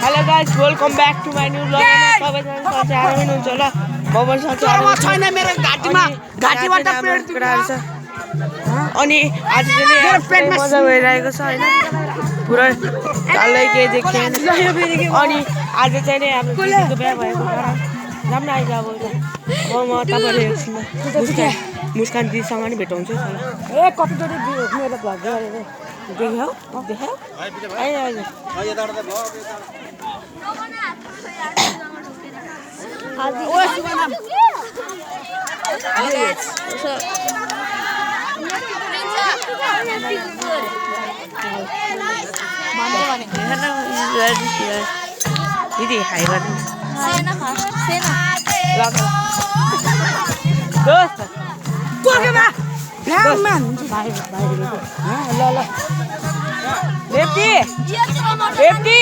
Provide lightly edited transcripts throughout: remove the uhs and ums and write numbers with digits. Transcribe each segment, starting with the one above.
Hello guys, welcome back to my new vlog. सबैजना सच्चै आरामै हुनुहुन्छ होला। म पनि सच्चै आरामै छु। छैन मेरो घाटीबाट पेट दुखाइरहेछ। अनि आज चाहिँ पेटमा मजा भइरहेको छ हैन। पुरै कालै के देखिएन। अनि आज चाहिँ नि हाम्रो दिदीको बिहे भएको कारण जाम न आइज अब म तपाईहरु एकछिनमा मुस्कान दिदीसँग नि भेटाउँछु होला। ए कतिचोटी मेरो भ्लग गरेको देख्यौ आइ दिदी हाई गर्नु दोस्त पोकेमा भ्याममा ल ल बेटी बेटी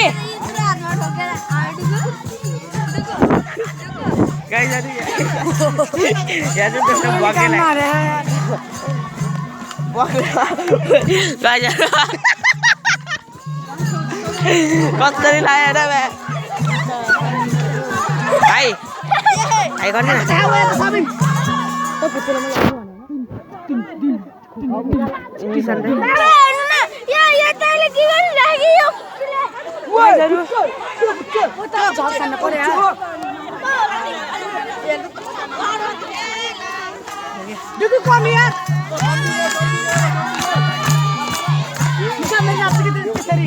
गाइस यार यार तो बगे ना गाइस कसरी लायो र बे भाइ भाइ गर्ने न तो पुत्र में या तैले के गर्न लाग्यो वो झर्सन पर्यो दुगु कम यार निकाल्न नाच्छ कि त्यसरी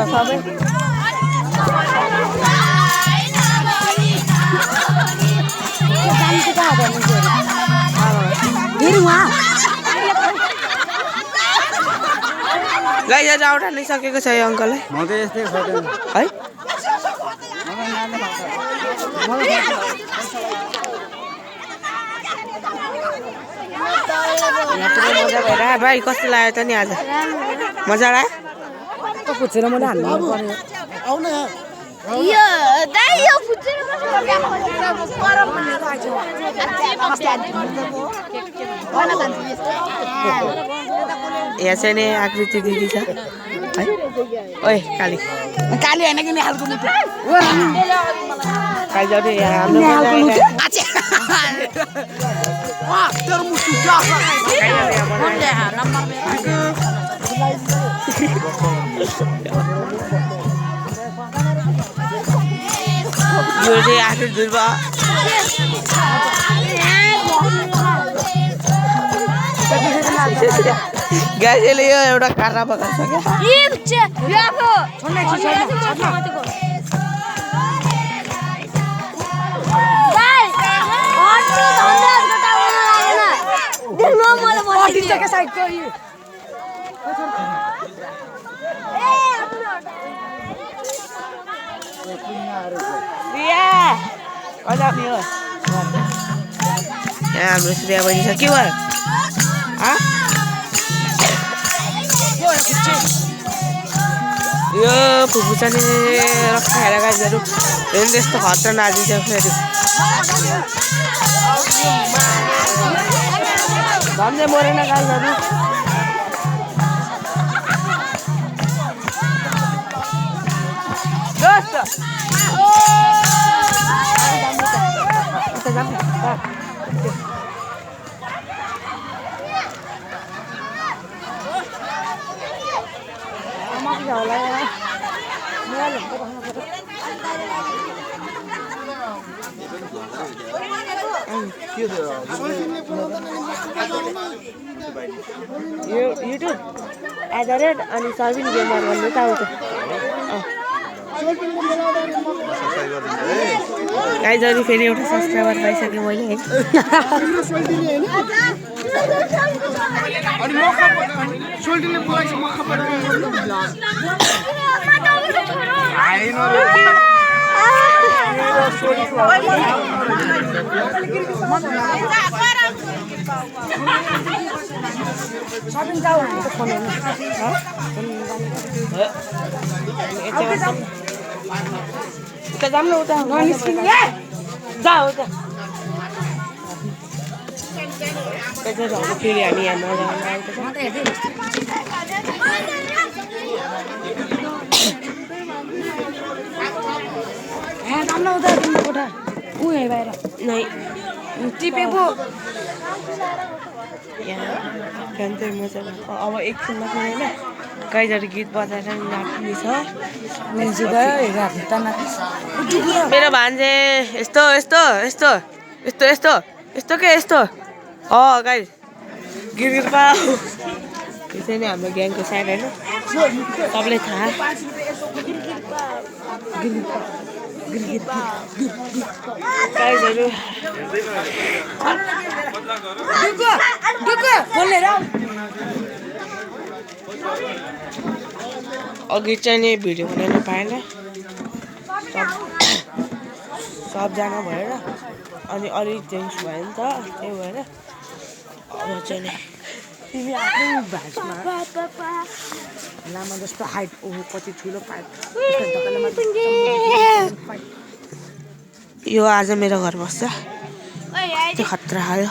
सबै गाइस आज आउट हाल्न सकेको छ यो अंकललाई म त यस्तै खोज्दैन है मजा भइरहेको भाइ कस्तो लाग्यो त नि आज मजा आयो त पुछेर मैले हाल्नु पर्यो आउन यार यो दाइ यो फुच्चेर गरम यहाँ चाहिँ नि आकृति दिदी छ है ओइ काली काली हैन कि नि हालको मुटु काली जाऊ यहाँ हाम्रो मजा आछे वा तेरो मुटु क्या यो चाहिँ आखिर दुर्वा गाइसले यो एउटा कारा पकाउँछ क्या हाम्रो श्रेया बहिनी छ के भयो यो फुपू चाहिँ रखाएर गाइजहरू हेर्नु त्यस्तो खतरा नाचिन्छ फेरि झन्डै मरेन गाइजहरू युट्युब एडरेट अनि सर्भिन गेमर भन्ने त आउँछ गाइजहरू फेरि एउटा सब्सक्राइबर पाइसकेँ मैले है Shopping daw ang ito po उता जाऊँ न उता जा उता फेरि हामी यहाँ मजा आएको नै टिपेको यहाँ फ्यान चाहिँ मजा भएको अब एकछिनमा चाहिँ होइन गाईहरू गीत बजाएर नाच्ने छ मेरो भान्जे यस्तो यस्तो यस्तो यस्तो यस्तो यस्तो के यस्तो गाई गिर पाऊ यो चाहिँ नि हाम्रो ग्याङको साइड होइन सबलाई थाहा गाईहरू अघि चाहिँ नि भिडियो बनाउन पाएन सबजना भएर अनि अलिक चेन्ज भयो नि त त्यही भएर अब चाहिँ नि तिमी आफ्नै भाषमा लामा जस्तो हाइट कति ठुलो पाइप यो आज मेरो घर बस्छ त्यो खतरा आयो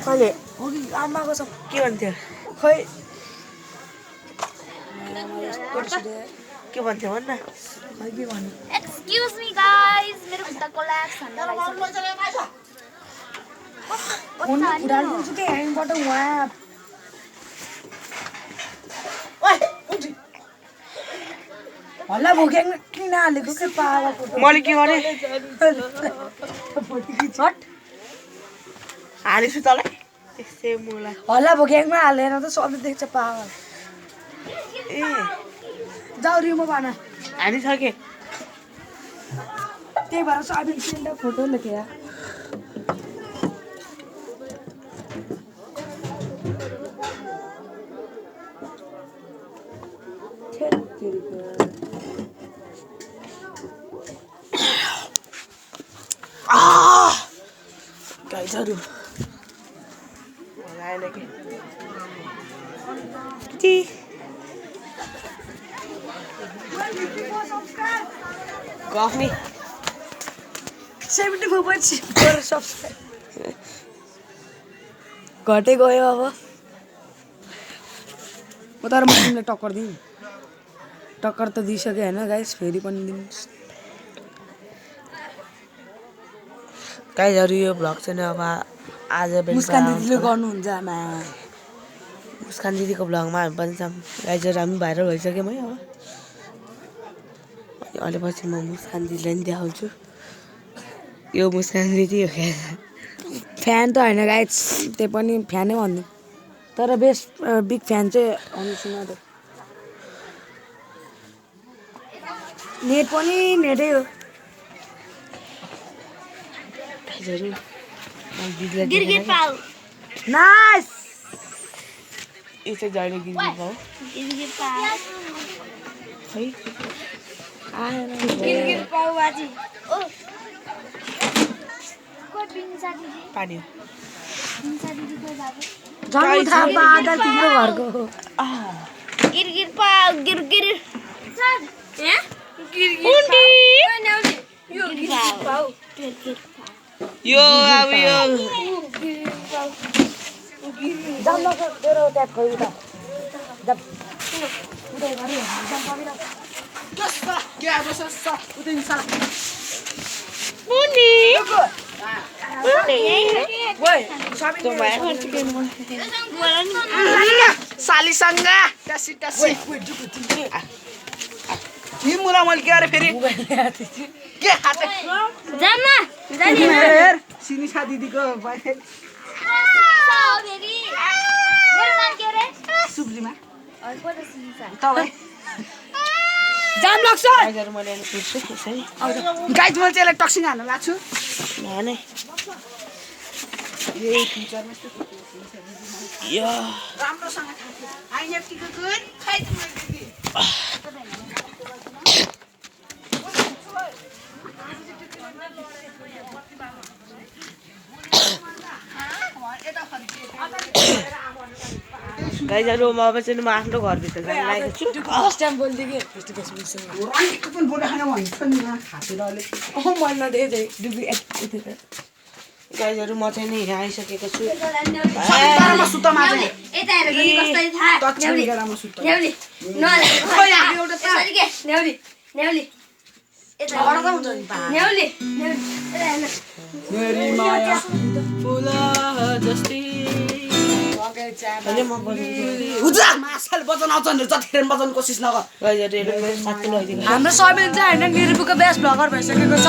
कहिले आमाको सब के भन्थ्यो खै के भन्थ्यो भन् न के भन्नु एक्सक्युज मी गाइस मेरो खुट्टा कोल्याप्स हुन उडाल्छु के ह्याङबाट वहाँ हल्ला भोग्याङ किन हालेको के पाएको मैले के गरेँ हालेछु तँलाई त्यसै मलाई हल्ला भोग्याङमा हालेर त सबै देख्छ पागल ए जाऊ रिमो बाना हालिसकेँ त्यही भएर साबिन सेन्ड फोटो लेख्या गाईहरू आएन कि गफनी 74.6 सब्सक्राइब घटे गयो अब म तर मसिनले टक्कर दिउँ टक्कर त दिइसकेँ होइन गाइस फेरि पनि दिनुहोस् गाईहरू यो भ्लग चाहिँ अब आज मुस्कान दिदीले गर्नुहुन्छ आमा मुस्कान दिदीको भ्लगमा हामी पनि छौँ गाईहरू हामी भाइरल भइसक्यौँ है अब अहिले पछि म मुस्कान दिदीलाई पनि देखाउँछु यो मुस्कान दिदी हो क्या फ्यान त होइन गाइस त्यही पनि फ्यानै भन्नु तर बेस्ट बिग फ्यान चाहिँ अनुसिना त नेट पनि नेटै हो गाईहरू दिदीलाई गिरगिर पाउ नाइस यो चाहिँ जहिले गिर्नु पाऊ गिरगिर पाउ है गिरगिर पाउ बाजी ओ कोही बिन्सा दिदी पानी बिन्सा दिदी कोही बाबु जन्म थाहा आधा तिम्रो घरको हो गिरगिर पाउ गिरगिर यो अब यो जन्मको तेरो ट्याप खोइ त जब सालीसँग मलाई के अरे फेरि के खान्छ जामा हेर सिनिसा दिदीको सुब्रीमा तपाईँ जाम लाग्छ गाईहरू मैले अहिले पुग्छु त्यसै गाइड मैले चाहिँ यसलाई टक्सिङ हाल्न लाग्छु नै यो गाइजहरू म अब चाहिँ म आफ्नो घरभित्र जान लागेको छु फर्स्ट टाइम बोल्दै के फेस टु फेस मिसँग मैले नदेखेँ गाइजहरू म चाहिँ नि यहाँ आइसकेको छु यता हेर नि कस्तो थाहा न्याउली न्याउली न्याउली यता न्याउली मेरी माया फुला जस्तै म मासल बजाउन आउँछ भने जतिखेर बजाउन कोसिस नगर गाइजहरू हेर्नु मेरो साथी लैदिनु हाम्रो सबैले चाहिँ होइन निरुपुको बेस्ट भ्लगर भइसकेको छ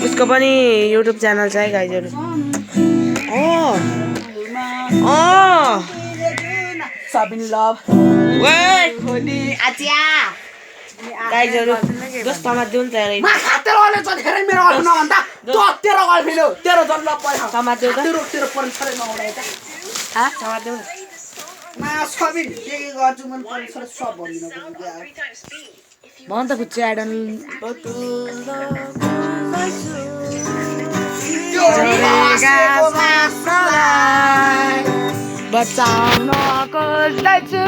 उसको पनि युट्युब च्यानल छ है गाइजहरू सबिन लभ गाइजहरू जस्तोमा दिउँ त तेरो अहिले जतिखेर मेरो अरू नभन्दा तेरो गर्लफ्रेन्ड हो तेरो जन्म पर्छ समात देऊ त तेरो परिचय नहुँदा यता समात देऊ न सबिन के गर्छु मन परिचय सब भनिदिनु भन त खुच्ची आइडन बचाउन खोज्दैछु